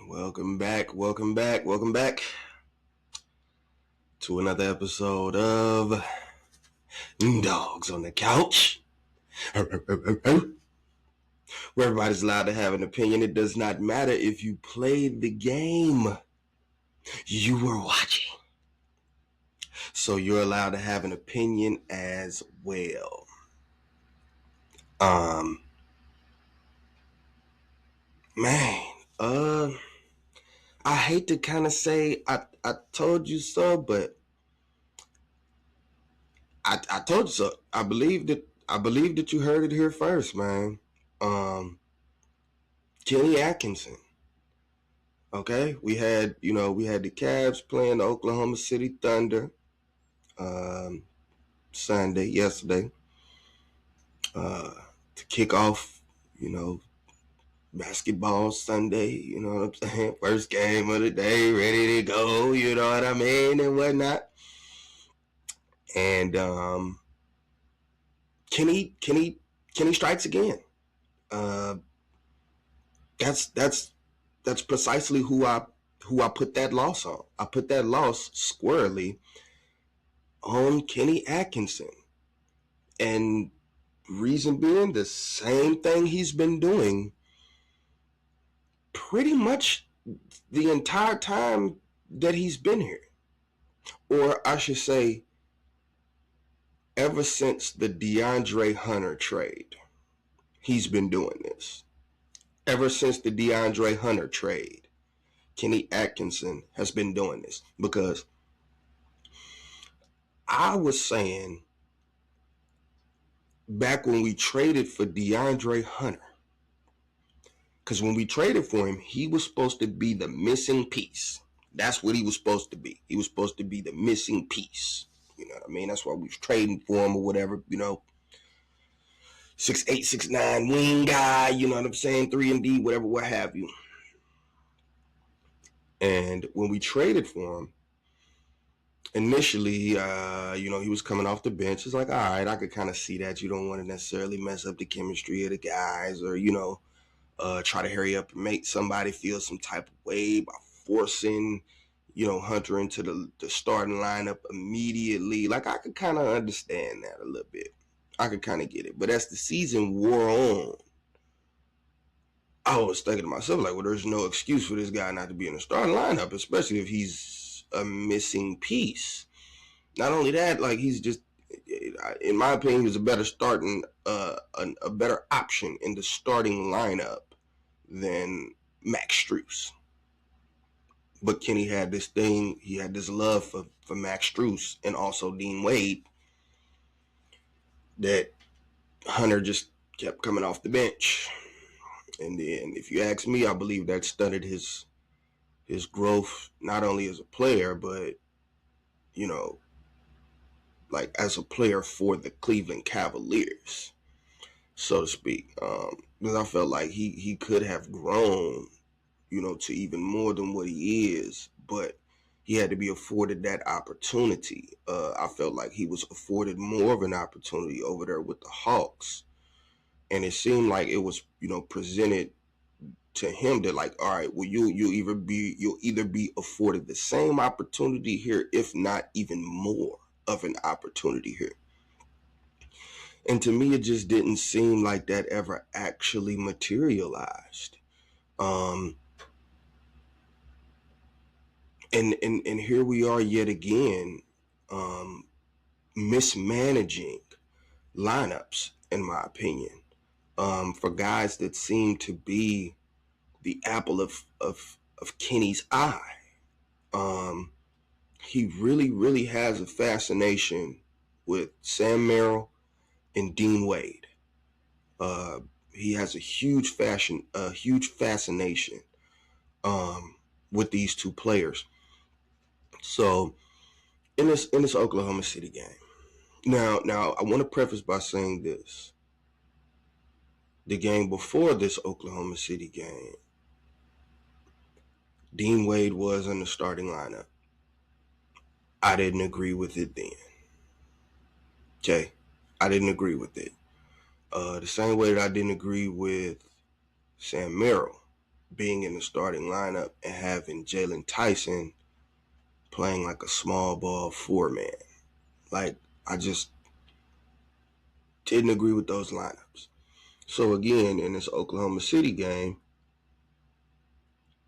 Welcome back, welcome back, welcome back to another episode of Dogs on the Couch, where everybody's allowed to have an opinion. It does not matter if you played the game you were watching. So you're allowed to have an opinion as well. Um, man, I hate to kind of say I told you so, but I told you so. I believe that you heard it here first, man. Um, Kenny Atkinson. Okay, we had the Cavs playing the Oklahoma City Thunder um, yesterday, to kick off, basketball Sunday. You know what I'm saying? First game of the day, ready to go. You know what I mean, and whatnot. And Kenny, Kenny, Kenny strikes again. Uh, that's precisely who I put that loss on. I put that loss squarely on Kenny Atkinson. And reason being the same thing he's been doing pretty much the entire time that he's been here. Or I should say, ever since the DeAndre Hunter trade, he's been doing this. Ever since the DeAndre Hunter trade, Kenny Atkinson has been doing this. Because I was saying back when we traded for DeAndre Hunter, because when we traded for him, he was supposed to be the missing piece. That's what he was supposed to be. He was supposed to be the missing piece. You know what I mean? That's why we was trading for him or whatever, 6'8", 6'9", wing guy, you know what I'm saying? 3 and D, whatever, what have you. And when we traded for him, initially, he was coming off the bench. It's like, all right, I could kind of see that. You don't want to necessarily mess up the chemistry of the guys or, try to hurry up and make somebody feel some type of way by forcing, Hunter into the starting lineup immediately. Like, I could kind of understand that a little bit. I could kind of get it. But as the season wore on, I was thinking to myself, like, well, there's no excuse for this guy not to be in the starting lineup, especially if he's a missing piece. Not only that, like, he's just, in my opinion, he was a better a better option in the starting lineup than Max Strus. But Kenny had this thing, he had this love for Max Strus and also Dean Wade that Hunter just kept coming off the bench. And then, if you ask me, I believe that stunted his growth, not only as a player, but, you know, like as a player for the Cleveland Cavaliers, so to speak. Because I felt like he could have grown, to even more than what he is, but he had to be afforded that opportunity. I felt like he was afforded more of an opportunity over there with the Hawks, and it seemed like it was, presented to him that, like, all right, well, you'll either be afforded the same opportunity here, if not even more of an opportunity here. And to me, it just didn't seem like that ever actually materialized. Um, and here we are yet again, um, mismanaging lineups, in my opinion, for guys that seem to be the apple of Kenny's eye. Um, he really, really has a fascination with Sam Merrill and Dean Wade. Uh, he has a huge fascination with these two players. So in this Oklahoma City game, now I want to preface by saying this: the game before this Oklahoma City game, Dean Wade was in the starting lineup. I didn't agree with it then. Okay, I didn't agree with it. The same way that I didn't agree with Sam Merrill. being in the starting lineup and having Jalen Tyson playing like a small ball 4-man. Like, I just didn't agree with those lineups. So again, in this Oklahoma City game,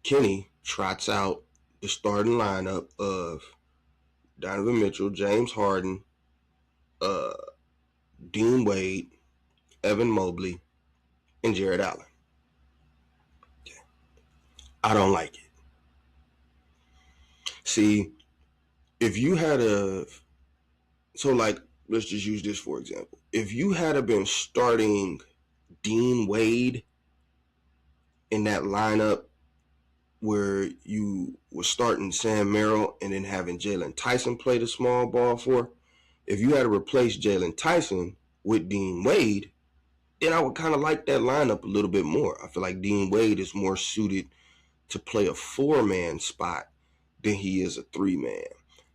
Kenny trots out the starting lineup of Donovan Mitchell, James Harden, uh, Dean Wade, Evan Mobley, and Jared Allen. I don't like it. See, if you had let's just use this for example. If you had been starting Dean Wade in that lineup where you were starting Sam Merrill and then having Jalen Tyson play the small ball for, if you had to replace Jalen Tyson with Dean Wade, then I would kind of like that lineup a little bit more. I feel like Dean Wade is more suited to play a 4-man spot than he is a 3-man.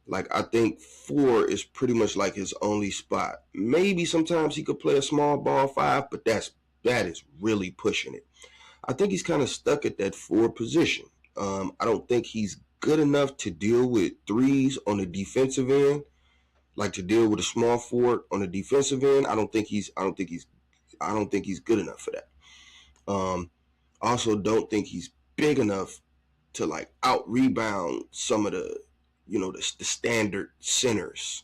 Like, I think 4 is pretty much like his only spot. Maybe sometimes he could play a small ball 5, but that is really pushing it. I think he's kind of stuck at that 4 position. I don't think he's good enough to deal with threes on the defensive end, like to deal with a small forward on the defensive end. I don't think he's good enough for that. Also don't think he's big enough to like out rebound some of the standard centers,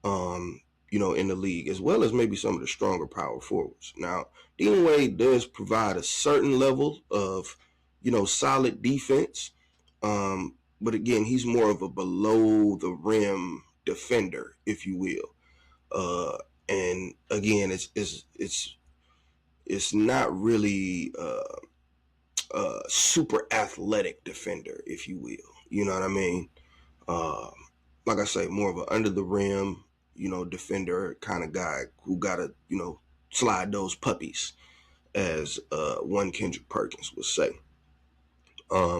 in the league, as well as maybe some of the stronger power forwards. Now, Dean Wade does provide a certain level of, solid defense. But again, he's more of a below the rim defender, if you will. And again, it's not really super athletic defender, if you will. You know what I mean? Like I say, more of an under the rim, defender kind of guy who gotta, slide those puppies, as one Kendrick Perkins would say.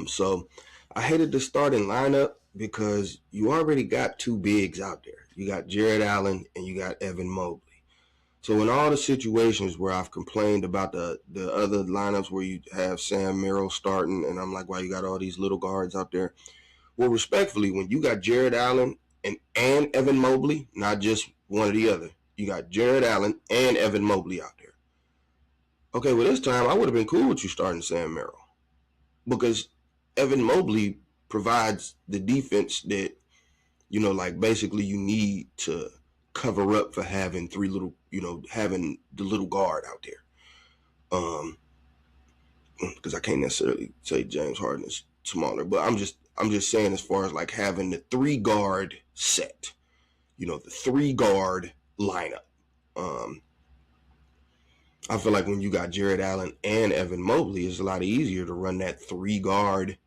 So I hated the starting lineup because you already got 2 bigs out there. You got Jared Allen and you got Evan Mobley. So in all the situations where I've complained about the other lineups where you have Sam Merrill starting, and I'm like, why you got all these little guards out there? Well, respectfully, when you got Jared Allen and Evan Mobley, not just one or the other, you got Jared Allen and Evan Mobley out there. Okay, well, this time I would have been cool with you starting Sam Merrill, because Evan Mobley provides the defense that, like basically you need to cover up for having having the little guard out there. Because I can't necessarily say James Harden is smaller, but I'm just saying, as far as like having the 3 guard set, the 3 guard lineup. I feel like when you got Jared Allen and Evan Mobley, it's a lot easier to run that 3 guard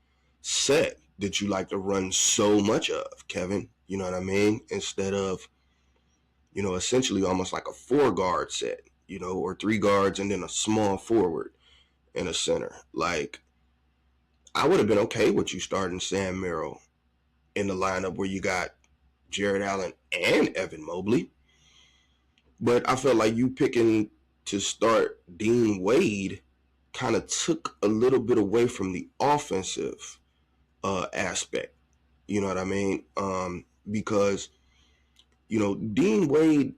set that you like to run so much of, Kevin. You know what I mean? Instead of, essentially almost like a 4 guard set, or 3 guards and then a small forward and a center. Like, I would have been okay with you starting Sam Merrill in the lineup where you got Jared Allen and Evan Mobley. But I felt like you picking to start Dean Wade kind of took a little bit away from the offensive aspect. You know what I mean? Because, Dean Wade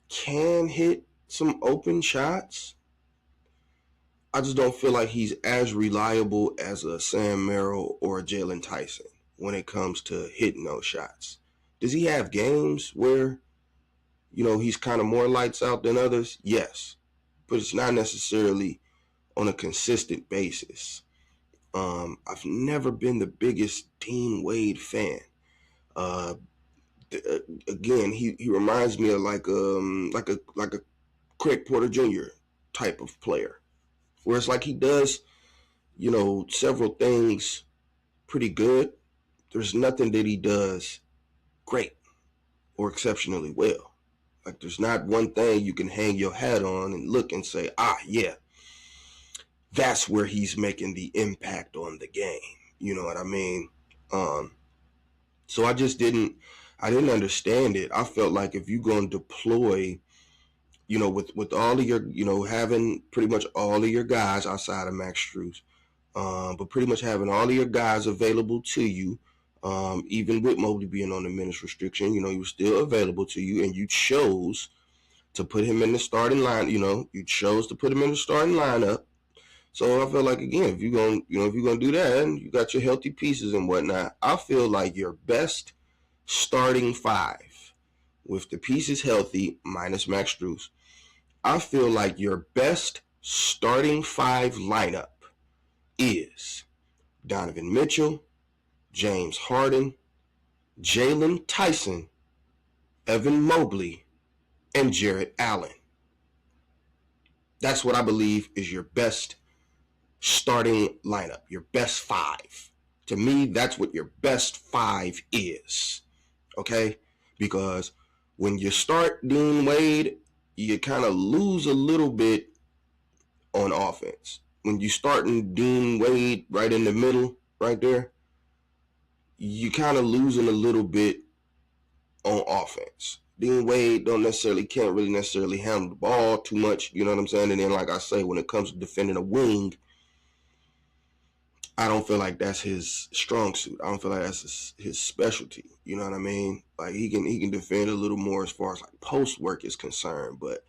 can hit some open shots. I just don't feel like he's as reliable as a Sam Merrill or a Jalen Tyson when it comes to hitting those shots. Does he have games where, he's kind of more lights out than others? Yes. But it's not necessarily on a consistent basis. I've never been the biggest Dean Wade fan. Again, he reminds me of like a Craig Porter Jr. type of player, where it's like he does, several things pretty good. There's nothing that he does great or exceptionally well. Like, there's not one thing you can hang your hat on and look and say, yeah, that's where he's making the impact on the game. You know what I mean? So I didn't understand it. I felt like if you're going to deploy, with all of your, having pretty much all of your guys outside of Max Strus, But pretty much having all of your guys available to you, even with Mobley being on the minutes restriction, he was still available to you, and you chose to put him in the starting line. You chose to put him in the starting lineup. So I feel like, again, if you're gonna do that, and you got your healthy pieces and whatnot, I feel like your best starting five with the pieces healthy minus Max Strus, I feel like your best starting five lineup is Donovan Mitchell, James Harden, Jalen Tyson, Evan Mobley, and Jarrett Allen. That's what I believe is your best starting lineup, your best five. To me, that's what your best five is. Okay? Because when you start Dean Wade, you kind of lose a little bit on offense. When you start Dean Wade right in the middle, right there, you kind of losing a little bit on offense. Dean Wade can't really necessarily handle the ball too much, you know what I'm saying? And then, like I say, when it comes to defending a wing, I don't feel like that's his strong suit. I don't feel like that's his specialty. You know what I mean? Like he can defend a little more as far as like post work is concerned, but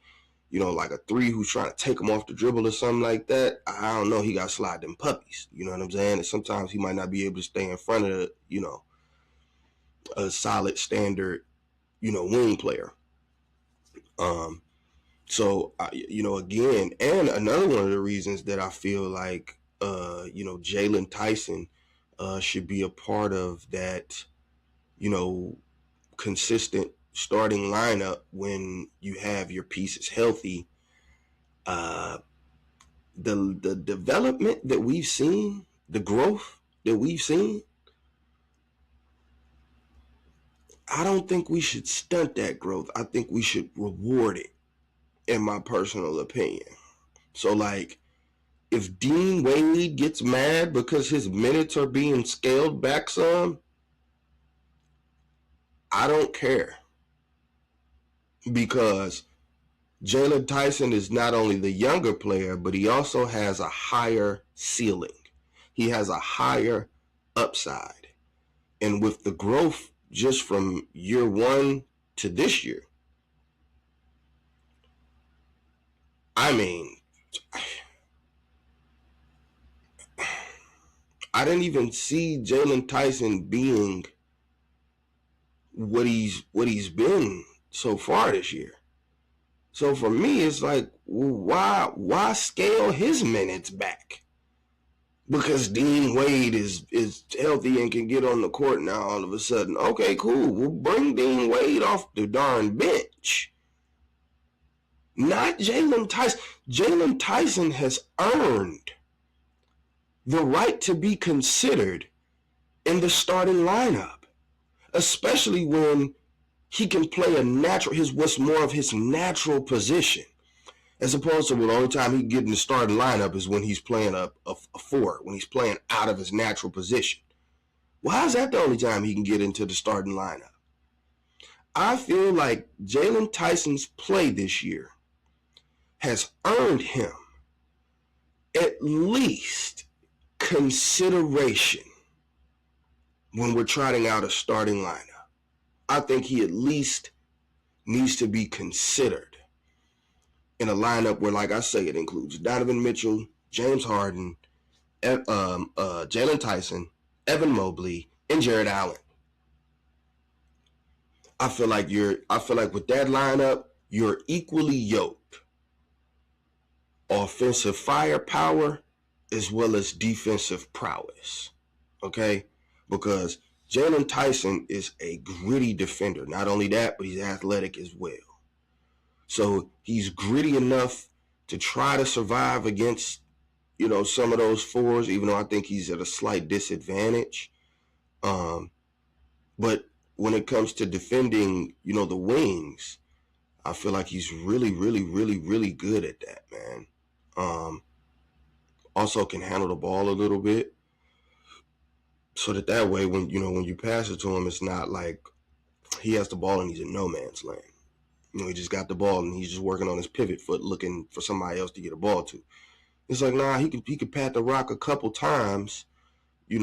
like a three who's trying to take him off the dribble or something like that, I don't know. He got to slide them puppies. You know what I'm saying? And sometimes he might not be able to stay in front of a solid standard wing player. So again, and another one of the reasons that I feel like Jalen Tyson should be a part of that consistent starting lineup when you have your pieces healthy. The development that we've seen, the growth that we've seen, I don't think we should stunt that growth. I think we should reward it, in my personal opinion. So, like, if Dean Wade gets mad because his minutes are being scaled back some, I don't care. Because Jalen Tyson is not only the younger player, but he also has a higher ceiling. He has a higher upside. And with the growth just from year one to this year, I mean, I didn't even see Jalen Tyson being what he's been so far this year. So for me, it's like, why scale his minutes back? Because Dean Wade is healthy and can get on the court now all of a sudden. Okay, cool. We'll bring Dean Wade off the darn bench. Not Jalen Tyson. Jalen Tyson has earned the right to be considered in the starting lineup, especially when he can play what's more of his natural position, as opposed to the only time he can get in the starting lineup is when he's playing a four, when he's playing out of his natural position. Why is that the only time he can get into the starting lineup? I feel like Jalen Tyson's play this year has earned him at least consideration when we're trotting out a starting lineup. I think he at least needs to be considered in a lineup where, like I say, it includes Donovan Mitchell, James Harden, Jalen Tyson, Evan Mobley, and Jarrett Allen. I feel like with that lineup, you're equally yoked. Offensive firepower as well as defensive prowess. Okay? Because Jalen Tyson is a gritty defender. Not only that, but he's athletic as well. So he's gritty enough to try to survive against, some of those fours, even though I think he's at a slight disadvantage. But when it comes to defending, the wings, I feel like he's really, really, really, really good at that, man. Also can handle the ball a little bit. So that way, when you pass it to him, it's not like he has the ball and he's in no man's land. He just got the ball and he's just working on his pivot foot looking for somebody else to get a ball to. It's like, nah, he could pat the rock a couple times, give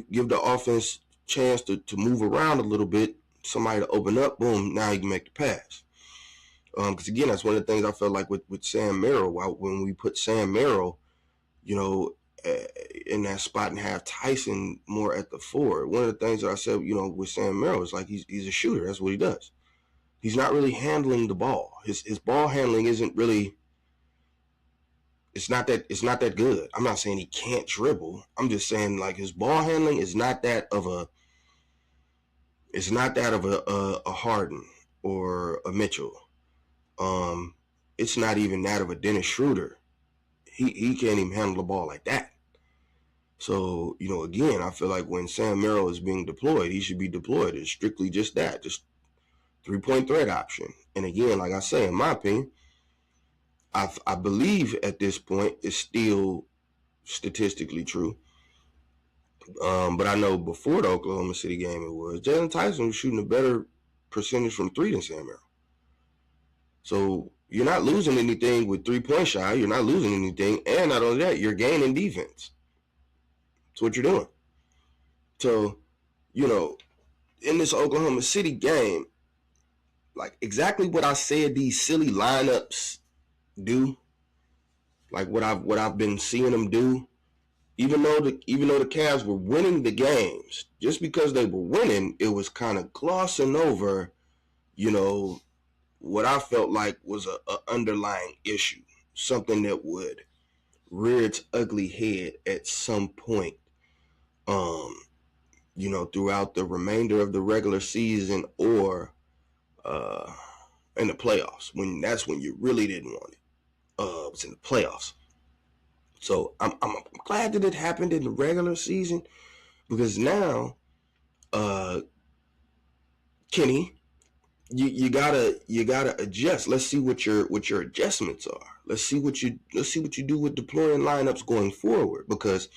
the offense chance to move around a little bit, somebody to open up, boom, now he can make the pass. Because again, that's one of the things I felt like with Sam Merrill. When we put Sam Merrill, you know, in that spot and have Tyson more at the forward. One of the things that I said, with Sam Merrill is like he's a shooter. That's what he does. He's not really handling the ball. His ball handling isn't really. It's not that good. I'm not saying he can't dribble. I'm just saying like his ball handling is not that of a. It's not that of a Harden or a Mitchell. Um, it's not even that of a Dennis Schroeder. He can't even handle the ball like that. So, again, I feel like when Sam Merrill is being deployed, he should be deployed as strictly just that, just 3-point threat option. And again, like I say, in my opinion, I believe at this point it's still statistically true. But I know before the Oklahoma City game it was Jalen Tyson was shooting a better percentage from three than Sam Merrill. So you're not losing anything with 3-point shot. You're not losing anything. And not only that, you're gaining defense. That's what you're doing. So, in this Oklahoma City game, like exactly what I said these silly lineups do, like what I've been seeing them do, even though the Cavs were winning the games, just because they were winning, it was kind of glossing over, what I felt like was a underlying issue, something that would rear its ugly head at some point, throughout the remainder of the regular season or uh, in the playoffs. That's when you really didn't want it. It was in the playoffs. So I'm glad that it happened in the regular season because now, uh, Kenny, you gotta adjust. Let's see what your adjustments are. Let's see what you do with deploying lineups going forward. Because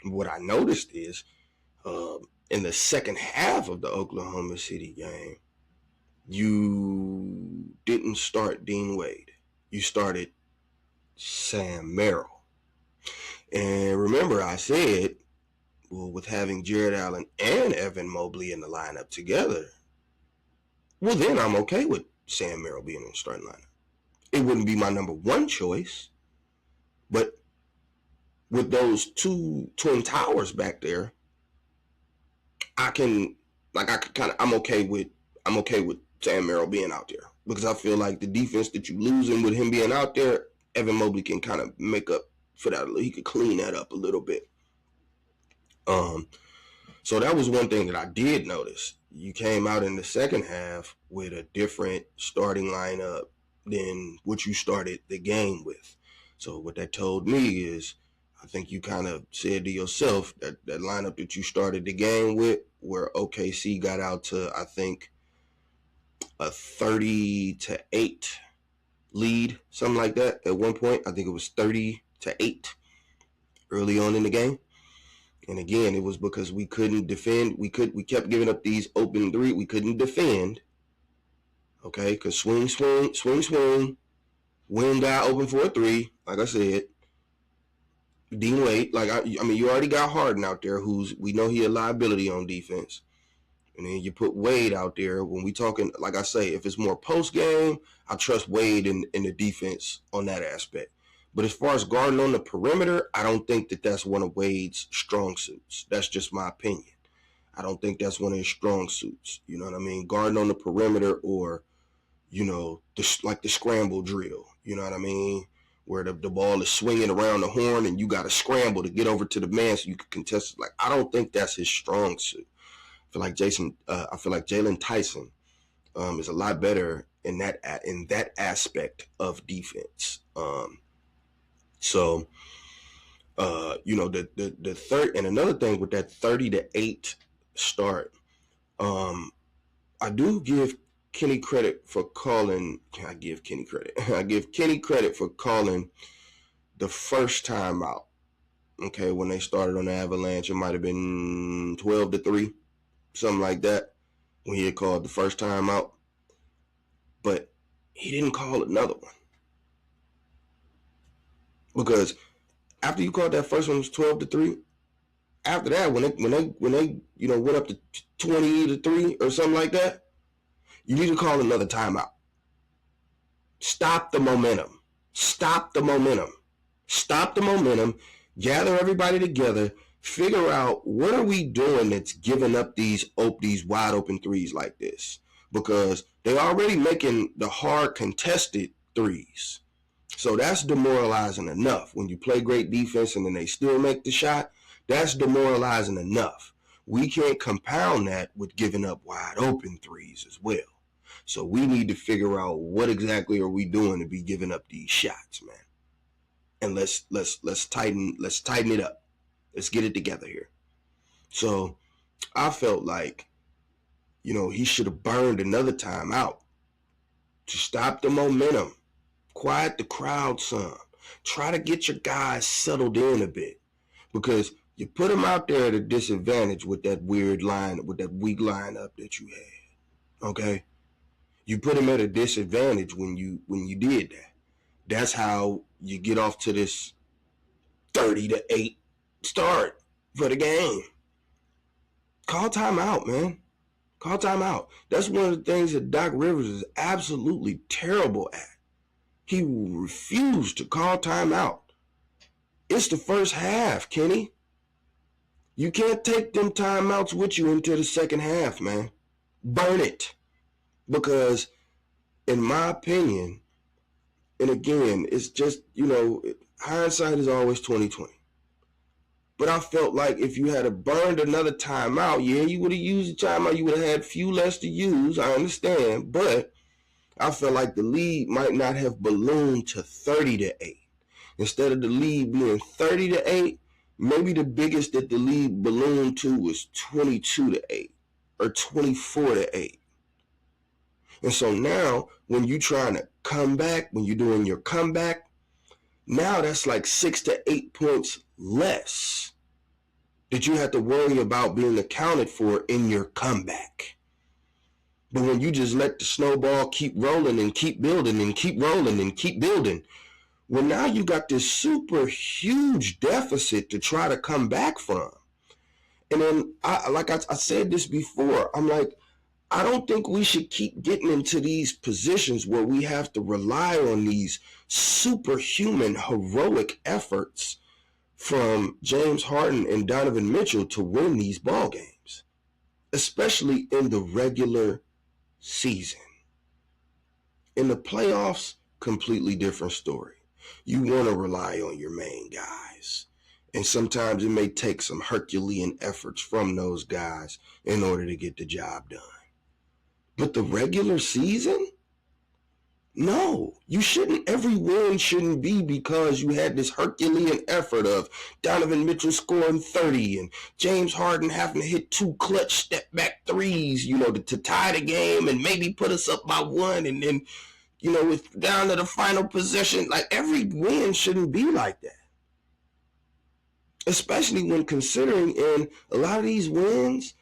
what I noticed is in the second half of the Oklahoma City game, you didn't start Dean Wade. You started Sam Merrill. And remember, I said, well, with having Jared Allen and Evan Mobley in the lineup together, well, then I'm okay with Sam Merrill being in the starting lineup. It wouldn't be my number one choice, but with those two twin towers back there, I can, I'm okay with Sam Merrill being out there because I feel like the defense that you losing with him being out there, Evan Mobley can kind of make up for that. He could clean that up a little bit. Um, So that was one thing that I did notice. You came out in the second half with a different starting lineup than what you started the game with. So what that told me is I think you kind of said to yourself that lineup that you started the game with, where OKC got out to, I think, a 30-8 lead, something like that. At one point, I think it was 30-8 early on in the game. And again, it was because we couldn't defend. We kept giving up these open three. We couldn't defend. Okay, because swing. Wing guy open for a three. Like I said, Dean Wade. Like I mean, you already got Harden out there, who's we know he a liability on defense. And then you put Wade out there. When we talking, like I say, if it's more post game, I trust Wade in the defense on that aspect. But as far as guarding on the perimeter, I don't think that that's one of Wade's strong suits. That's just my opinion. I don't think that's one of his strong suits. You know what I mean? Guarding on the perimeter or, like the scramble drill. You know what I mean? Where the ball is swinging around the horn and you got to scramble to get over to the man so you can contest it. Like, I don't think that's his strong suit. I feel like Jalen Tyson is a lot better in that aspect of defense. So the third and another thing with that 30-8 start, I do give Kenny credit for calling. I give Kenny credit. I give Kenny credit for calling the first time out. Okay, when they started on the Avalanche, it might have been 12-3, something like that, when he had called the first time out. But he didn't call another one because After you called that first one was 12-3. After that, when they went up to 20-3 or something like that, you need to call another timeout. Stop the momentum. Stop the momentum. Stop the momentum. Gather everybody together. Figure out what are we doing that's giving up these wide open threes like this, because they're already making the hard contested threes. So that's demoralizing enough. When you play great defense and then they still make the shot, that's demoralizing enough. We can't compound that with giving up wide open threes as well. So we need to figure out what exactly are we doing to be giving up these shots, man. And let's tighten it up. Let's get it together here. So I felt like, he should have burned another time out to stop the momentum, quiet the crowd some, try to get your guys settled in a bit, because you put them out there at a disadvantage with that weird line, with that weak lineup that you had. Okay, you put them at a disadvantage when you did that. That's how you get off to this 30-8 start for the game. Call timeout, man. Call timeout. That's one of the things that Doc Rivers is absolutely terrible at. He will refuse to call timeout. It's the first half, Kenny. You can't take them timeouts with you into the second half, man. Burn it. Because, in my opinion, and again, it's just, hindsight is always 20/20. But I felt like if you had burned another timeout, yeah, you would have used the timeout. You would have had few less to use. I understand. But I felt like the lead might not have ballooned to 30-8. Instead of the lead being 30-8, maybe the biggest that the lead ballooned to was 22-8 or 24-8. And so now when you're trying to come back, when you're doing your comeback, now that's like 6 to 8 points less that you have to worry about being accounted for in your comeback. But when you just let the snowball keep rolling and keep building and keep rolling and keep building, well, now you got this super huge deficit to try to come back from. And then, I said this before, I'm like, I don't think we should keep getting into these positions where we have to rely on these superhuman, heroic efforts from James Harden and Donovan Mitchell to win these ball games, especially in the regular season. In the playoffs, completely different story. You want to rely on your main guys. And sometimes it may take some Herculean efforts from those guys in order to get the job done. But the regular season? No, you shouldn't. Every win shouldn't be because you had this Herculean effort of Donovan Mitchell scoring 30 and James Harden having to hit 2 clutch step back threes, to tie the game and maybe put us up by 1. And then, it's down to the final possession. Like, every win shouldn't be like that. Especially when considering in a lot of these wins,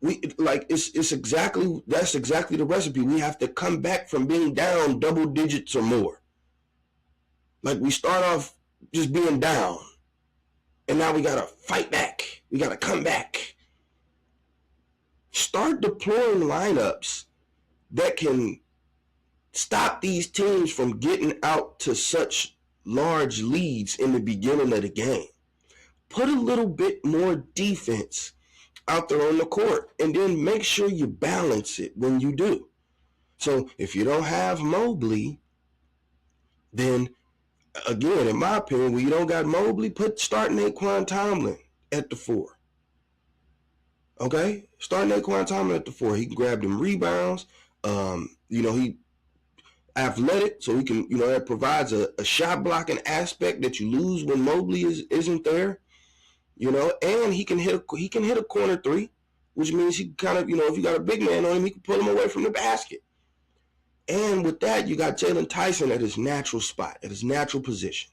that's exactly the recipe. We have to come back from being down double digits or more. Like, we start off just being down, and now we gotta fight back. We gotta come back. Start deploying lineups that can stop these teams from getting out to such large leads in the beginning of the game. Put a little bit more defense out there on the court, and then make sure you balance it when you do. So if you don't have Mobley, then again, in my opinion, when you don't got Mobley, start Naquan Tomlin at the 4. Okay? Start Naquan Tomlin at the 4. He can grab them rebounds. He athletic, so he can, that provides a shot blocking aspect that you lose when Mobley isn't there. And he can hit a corner 3, which means he kind of, if you got a big man on him, he can pull him away from the basket. And with that, you got Jalen Tyson at his natural spot, at his natural position.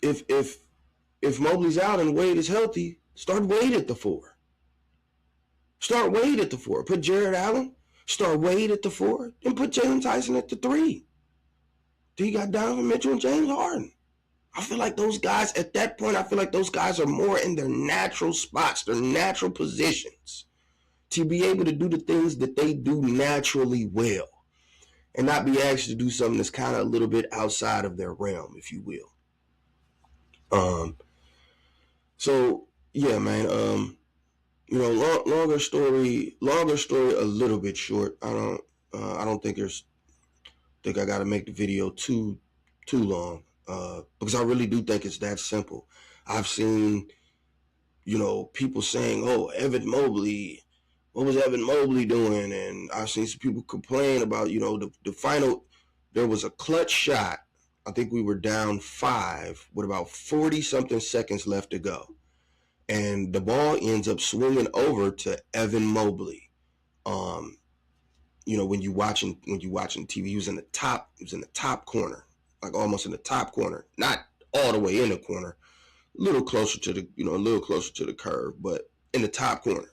If Mobley's out and Wade is healthy, start Wade at the 4. Start Wade at the 4. Put Jared Allen. Start Wade at the 4, and put Jalen Tyson at the 3. Then you got Donovan Mitchell and James Harden. I feel like those guys, at that point, I feel like those guys are more in their natural spots, their natural positions, to be able to do the things that they do naturally well and not be asked to do something that's kind of a little bit outside of their realm, if you will. So yeah, man. Longer story, a little bit short. I don't think I got to make the video too long, because I really do think it's that simple. I've seen, people saying, "Oh, Evan Mobley, what was Evan Mobley doing?" And I've seen some people complain about, the final. There was a clutch shot. I think we were down 5 with about 40 something seconds left to go, and the ball ends up swinging over to Evan Mobley. When you watching TV, he was in the top corner, like almost in the top corner, not all the way in the corner, a little closer to the curve, but in the top corner.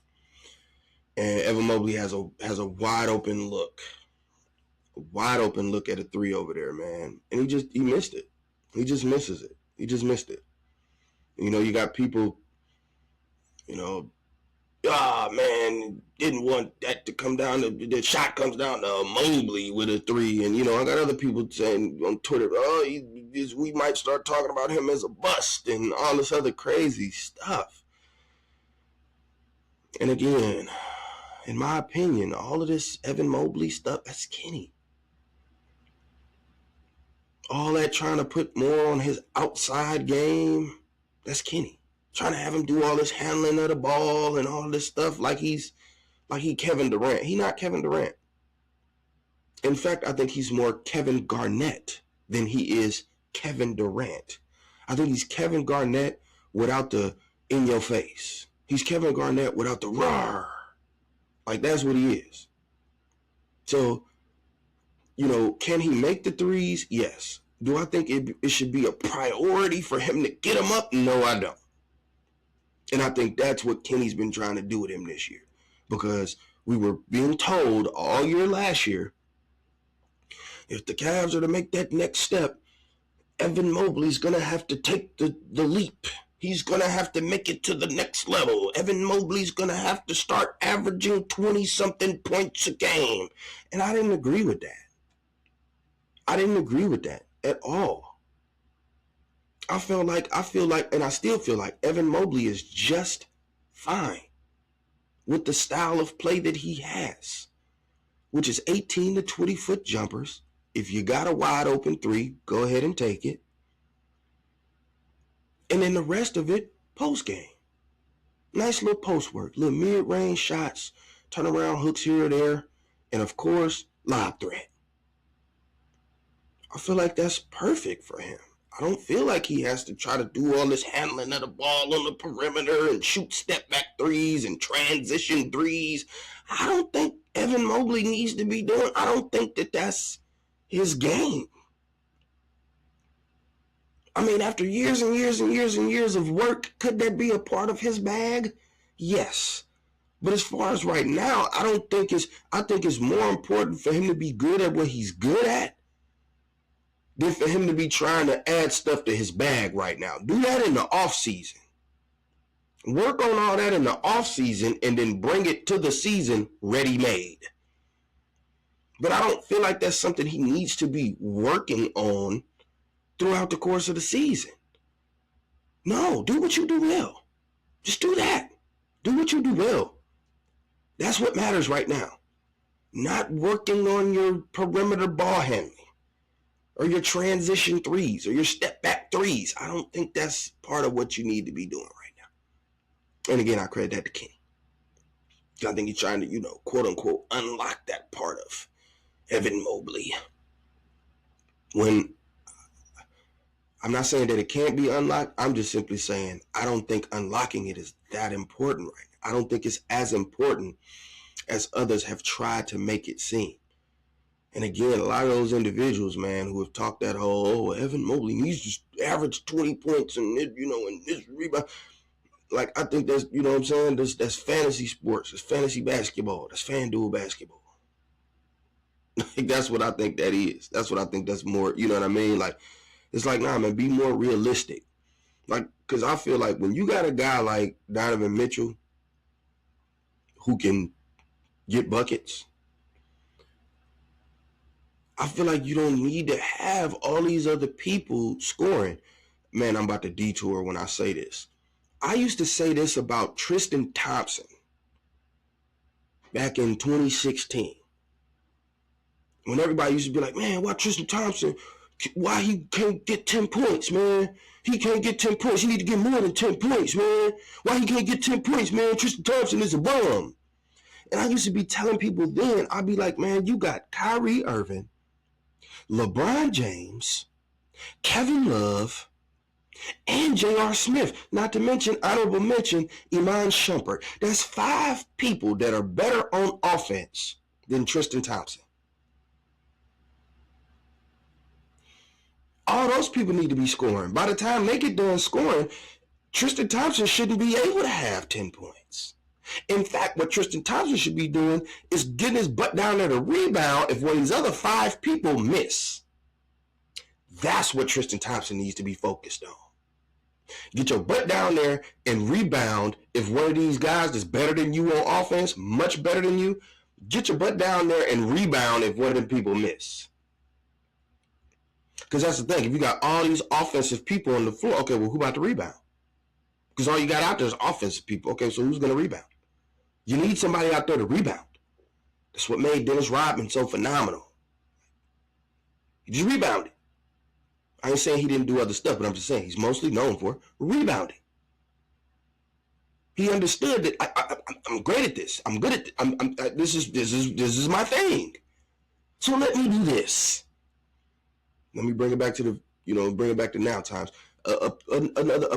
And Evan Mobley has a wide open look at a 3 over there, man, and he missed it. He just misses it. He just missed it. You got people, man, didn't want that to come down. The shot comes down to Mobley with a 3, and I got other people saying on Twitter, we might start talking about him as a bust and all this other crazy stuff. And again, in my opinion, all of this Evan Mobley stuff, that's skinny. All that trying to put more on his outside game, that's Kenny. Trying to have him do all this handling of the ball and all this stuff like he Kevin Durant. He not Kevin Durant. In fact, I think he's more Kevin Garnett than he is Kevin Durant. I think he's Kevin Garnett without the in your face. He's Kevin Garnett without the roar. Like, that's what he is. So, can he make the threes? Yes. Do I think it should be a priority for him to get them up? No, I don't. And I think that's what Kenny's been trying to do with him this year, because we were being told all year last year, if the Cavs are to make that next step, Evan Mobley's going to have to take the leap. He's going to have to make it to the next level. Evan Mobley's going to have to start averaging 20-something points a game. And I didn't agree with that. I didn't agree with that at all. I feel like, and I still feel like Evan Mobley is just fine with the style of play that he has, which is 18 to 20-foot jumpers. If you got a wide open 3, go ahead and take it. And then the rest of it, post game. Nice little post work, little mid-range shots, turnaround hooks here or there, and of course, lob threat. I feel like that's perfect for him. I don't feel like he has to try to do all this handling of the ball on the perimeter and shoot step-back 3s and transition 3s. I don't think Evan Mobley needs to be doing. I don't think that that's his game. I mean, after years and years and years and years of work, could that be a part of his bag? Yes. But as far as right now, I think it's more important for him to be good at what he's good at than for him to be trying to add stuff to his bag right now. Do that in the off season. Work on all that in the off season and then bring it to the season ready-made. But I don't feel like that's something he needs to be working on throughout the course of the season. No, do what you do well. Just do that. Do what you do well. That's what matters right now. Not working on your perimeter ball handling or your transition 3s or your step back 3s. I don't think that's part of what you need to be doing right now. And again, I credit that to Kenny. I think he's trying to, quote unquote, unlock that part of Evan Mobley. When I'm not saying that it can't be unlocked, I'm just simply saying I don't think unlocking it is that important right now. I don't think it's as important as others have tried to make it seem. And again, a lot of those individuals, man, who have talked that whole, Evan Mobley needs to average 20 points and, and this rebound. Like, I think that's, what I'm saying? That's fantasy sports. That's fantasy basketball. That's FanDuel basketball. Like, that's what I think that is. That's what I think that's more, you know what I mean? Like, it's like, nah, man, be more realistic. Like, because I feel like when you got a guy like Donovan Mitchell who can get buckets, I feel like you don't need to have all these other people scoring. Man, I'm about to detour when I say this. I used to say this about Tristan Thompson back in 2016. When everybody used to be like, man, why Tristan Thompson, why he can't get 10 points, man? He can't get 10 points. He need to get more than 10 points, man. Why he can't get 10 points, man? Tristan Thompson is a bum. And I used to be telling people then, I'd be like, man, you got Kyrie Irving, LeBron James, Kevin Love, and J.R. Smith. Not to mention, honorable mention, Iman Shumpert. That's 5 people that are better on offense than Tristan Thompson. All those people need to be scoring. By the time they get done scoring, Tristan Thompson shouldn't be able to have 10 points. In fact, what Tristan Thompson should be doing is getting his butt down there to rebound if one of these other 5 people miss. That's what Tristan Thompson needs to be focused on. Get your butt down there and rebound if one of these guys that's better than you on offense, much better than you, get your butt down there and rebound if one of them people miss. Because that's the thing. If you got all these offensive people on the floor, okay, well, who about to rebound? Because all you got out there is offensive people. Okay, so who's going to rebound? You need somebody out there to rebound. That's what made Dennis Rodman so phenomenal. He just rebounded. I ain't saying he didn't do other stuff, but I'm just saying he's mostly known for rebounding. He understood that I'm great at this. I'm good at this. This is my thing. So let me do this. Let me bring it back to bring it back to now times. A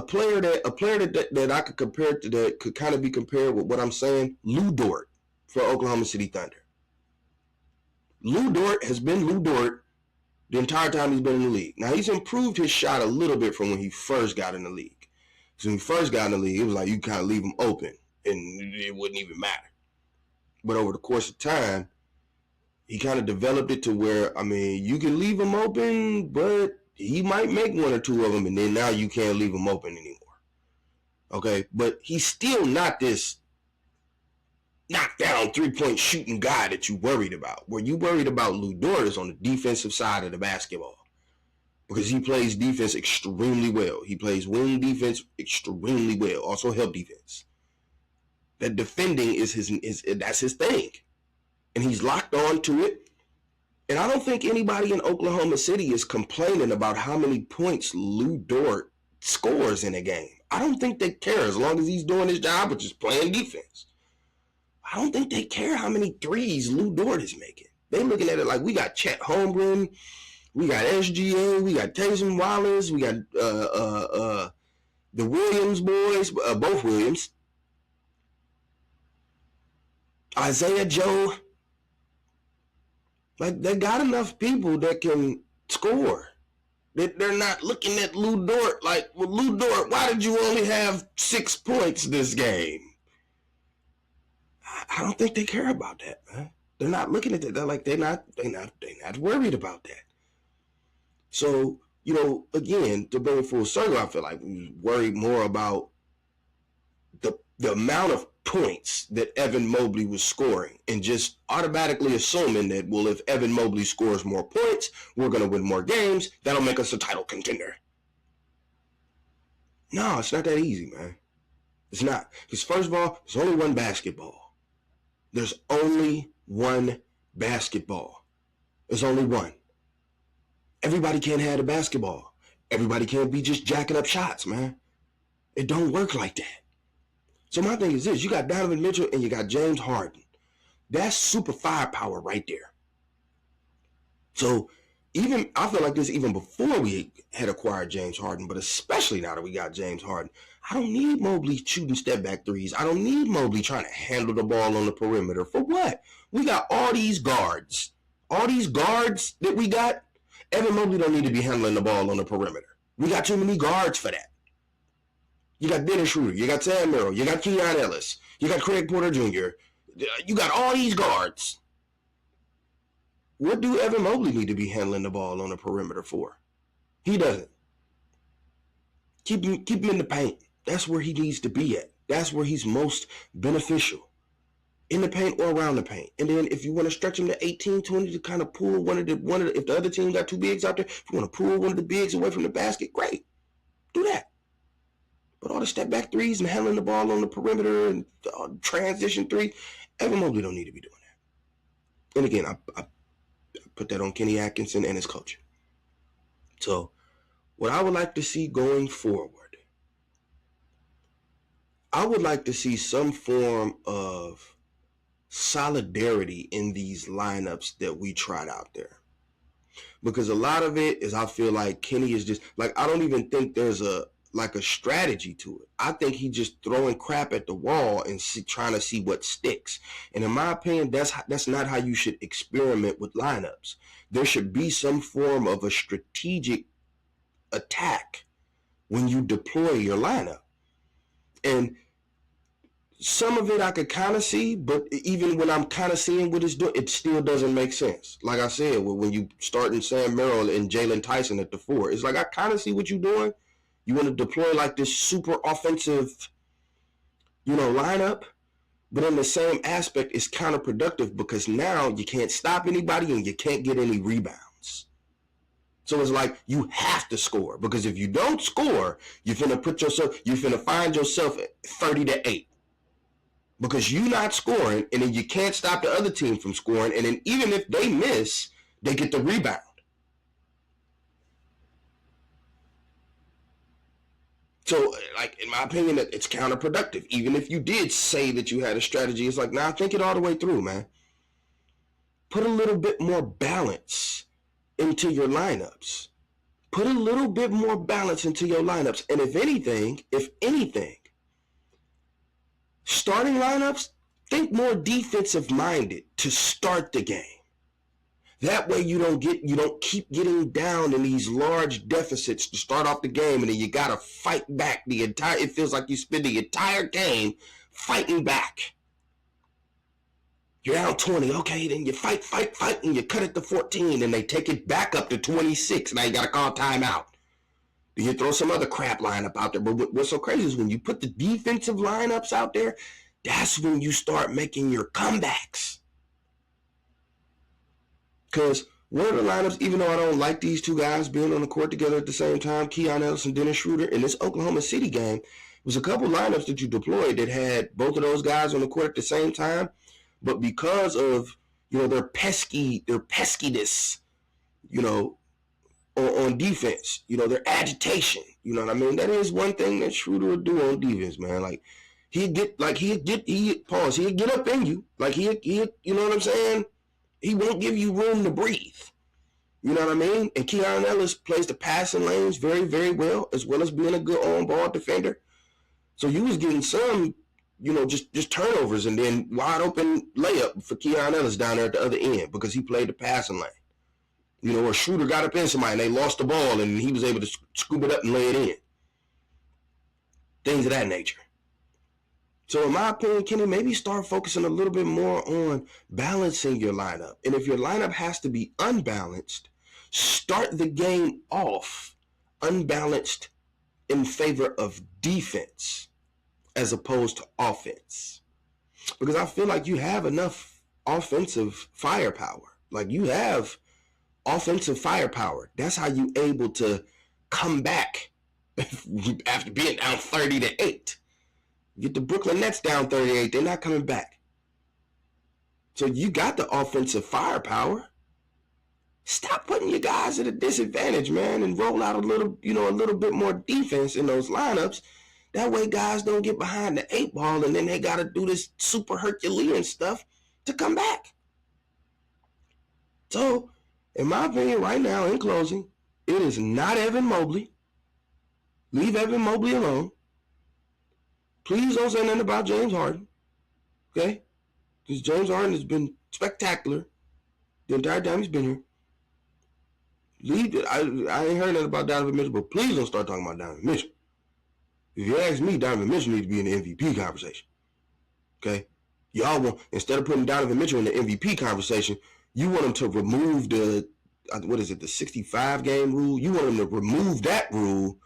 player that I could compare to, that could kind of be compared with what I'm saying, Lou Dort for Oklahoma City Thunder. Lou Dort has been Lou Dort the entire time he's been in the league. Now, he's improved his shot a little bit from when he first got in the league. So when he first got in the league, it was like you kind of leave him open, and it wouldn't even matter. But over the course of time, he kind of developed it to where, I mean, you can leave him open, but he might make 1 or 2 of them, and then now you can't leave him open anymore. Okay? But he's still not this knockdown 3-point shooting guy that you worried about. Where you worried about Lou Dort is on the defensive side of the basketball. Because he plays defense extremely well. He plays wing defense extremely well. Also help defense. That defending is that's his thing. And he's locked on to it. And I don't think anybody in Oklahoma City is complaining about how many points Lou Dort scores in a game. I don't think they care as long as he's doing his job, which is playing defense. I don't think they care how many threes Lou Dort is making. They looking at it like we got Chet Holmgren, we got SGA, we got Taysom Wallace, we got the Williams boys, both Williams, Isaiah Joe. Like, they got enough people that can score. They're not looking at Lou Dort like, well, Lou Dort, why did you only have 6 points this game? I don't think they care about that, man. They're not looking at that. They're like, they're not worried about that. So, again, to bring it full circle, I feel like we worry more about the amount of points that Evan Mobley was scoring and just automatically assuming that, well, if Evan Mobley scores more points, we're going to win more games. That'll make us a title contender. No, it's not that easy, man. It's not. Because first of all, there's only one basketball. There's only one basketball. There's only one. Everybody can't have a basketball. Everybody can't be just jacking up shots, man. It don't work like that. So my thing is this. You got Donovan Mitchell and you got James Harden. That's super firepower right there. So I feel like this even before we had acquired James Harden, but especially now that we got James Harden, I don't need Mobley shooting step back threes. I don't need Mobley trying to handle the ball on the perimeter. For what? We got all these guards. All these guards that we got, Evan Mobley don't need to be handling the ball on the perimeter. We got too many guards for that. You got Dennis Schroeder. You got Sam Merrill. You got Keon Ellis. You got Craig Porter Jr. You got all these guards. What do Evan Mobley need to be handling the ball on the perimeter for? He doesn't. Keep him in the paint. That's where he needs to be at. That's where he's most beneficial. In the paint or around the paint. And then if you want to stretch him to 18, 20 to kind of pull one of the if the other team got two bigs out there, if you want to pull one of the bigs away from the basket, great. Do that. But all the step back threes and handling the ball on the perimeter and transition three, Evan Mobley don't need to be doing that. And again, I put that on Kenny Atkinson and his coaching. So what I would like to see going forward, I would like to see some form of solidarity in these lineups that we tried out there. Because a lot of it is, I feel like Kenny is just, like, I don't even think there's a strategy to it. I think he's just throwing crap at the wall and trying to see what sticks. And in my opinion, that's not how you should experiment with lineups. There should be some form of a strategic attack when you deploy your lineup. And some of it I could kind of see, but even when I'm kind of seeing what it's doing, it still doesn't make sense. Like I said, when you start in Sam Merrill and Jalen Tyson at the 4, it's like, I kind of see what you're doing. You want to deploy like this super offensive, lineup, but in the same aspect, it's counterproductive because now you can't stop anybody and you can't get any rebounds. So it's like you have to score, because if you don't score, you're finna find yourself at 30-8. Because you're not scoring, and then you can't stop the other team from scoring, and then even if they miss, they get the rebound. So, like, in my opinion, it's counterproductive. Even if you did say that you had a strategy, it's like, nah, think it all the way through, man. Put a little bit more balance into your lineups. Put a little bit more balance into your lineups. And if anything, starting lineups, think more defensive minded to start the game. That way you don't keep getting down in these large deficits to start off the game, and then you gotta fight back it feels like you spend the entire game fighting back. You're down 20, okay, then you fight, and you cut it to 14, and they take it back up to 26, and now you gotta call timeout. Then you throw some other crap lineup out there. But what's so crazy is when you put the defensive lineups out there, that's when you start making your comebacks. Because one of the lineups, even though I don't like these two guys being on the court together at the same time, Keon Ellis and Dennis Schroeder, in this Oklahoma City game, was a couple lineups that you deployed that had both of those guys on the court at the same time. But because of, their peskiness, on defense, their agitation, you know what I mean? That is one thing that Schroeder would do on defense, man. Like, he'd get up in you. Like, you know what I'm saying? He won't give you room to breathe. You know what I mean? And Keon Ellis plays the passing lanes very, very well, as well as being a good on-ball defender. So you was getting some, just turnovers and then wide open layup for Keon Ellis down there at the other end because he played the passing lane. Or Schroeder got up in somebody and they lost the ball and he was able to scoop it up and lay it in. Things of that nature. So in my opinion, Kenny, maybe start focusing a little bit more on balancing your lineup. And if your lineup has to be unbalanced, start the game off unbalanced in favor of defense as opposed to offense. Because I feel like you have enough offensive firepower. Like, you have offensive firepower. That's how you able to come back after being down 30-8. Get the Brooklyn Nets down 38, they're not coming back. So you got the offensive firepower. Stop putting your guys at a disadvantage, man, and roll out a little bit more defense in those lineups. That way guys don't get behind the 8 ball and then they got to do this super Herculean stuff to come back. So, in my opinion, right now, in closing, it is not Evan Mobley. Leave Evan Mobley alone. Please don't say nothing about James Harden, okay? Because James Harden has been spectacular the entire time he's been here. Leave it. I ain't heard nothing about Donovan Mitchell, but please don't start talking about Donovan Mitchell. If you ask me, Donovan Mitchell needs to be in the MVP conversation, okay? Y'all want, instead of putting Donovan Mitchell in the MVP conversation, You want them to remove the 65 game rule? You want them to remove that rule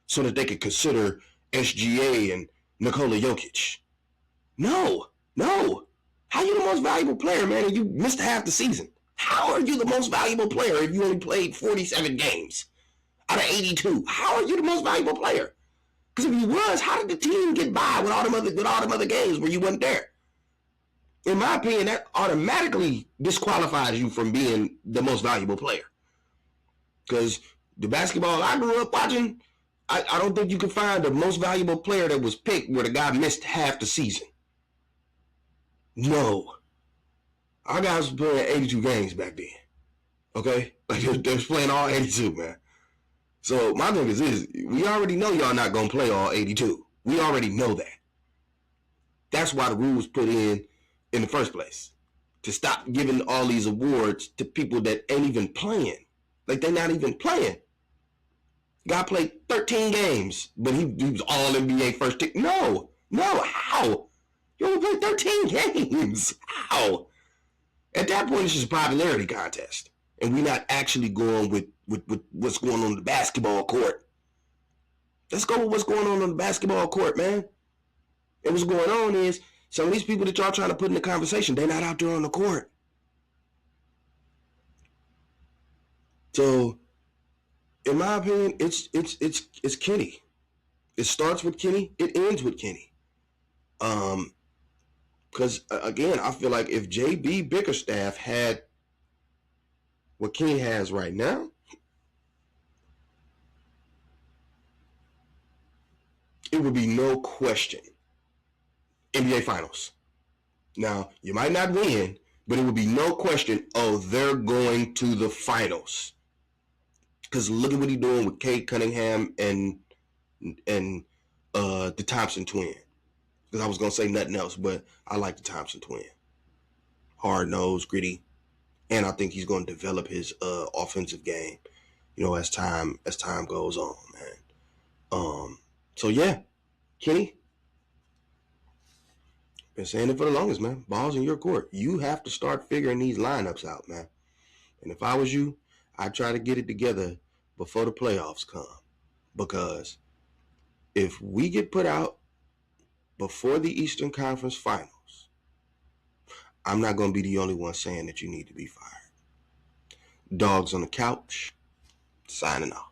so that they could consider SGA and Nikola Jokic. No. How are you the most valuable player, man, and you missed half the season? How are you the most valuable player if you only played 47 games out of 82? How are you the most valuable player? Because if you was, how did the team get by with all them other games where you wasn't there? In my opinion, that automatically disqualifies you from being the most valuable player. Because the basketball I grew up watching, I don't think you could find the most valuable player that was picked where the guy missed half the season. No. Our guys were playing 82 games back then. Okay? Like they was playing all 82, man. So my thing is this, we already know y'all not going to play all 82. We already know that. That's why the rule was put in the first place. To stop giving all these awards to people that ain't even playing. Like they're not even playing. Guy played 13 games, but he was all NBA first team. No, how? You only played 13 games. How? At that point, it's just a popularity contest. And we're not actually going with what's going on the basketball court. Let's go with what's going on the basketball court, man. And what's going on is some of these people that y'all trying to put in the conversation, they're not out there on the court. So, in my opinion, it's Kenny. It starts with Kenny. It ends with Kenny. Because again, I feel like if JB Bickerstaff had what Kenny has right now, it would be no question NBA Finals. Now, you might not win, but it would be no question, oh, they're going to the finals. Because look at what he's doing with Cade Cunningham and the Thompson twin. Because I was going to say nothing else, but I like the Thompson twin. Hard-nosed, gritty. And I think he's going to develop his offensive game, as time goes on, man. So, yeah, Kenny, been saying it for the longest, man. Ball's in your court. You have to start figuring these lineups out, man. And if I was you, I'd try to get it together before the playoffs come. Because if we get put out before the Eastern Conference Finals, I'm not going to be the only one saying that you need to be fired. Dogs on the couch, signing off.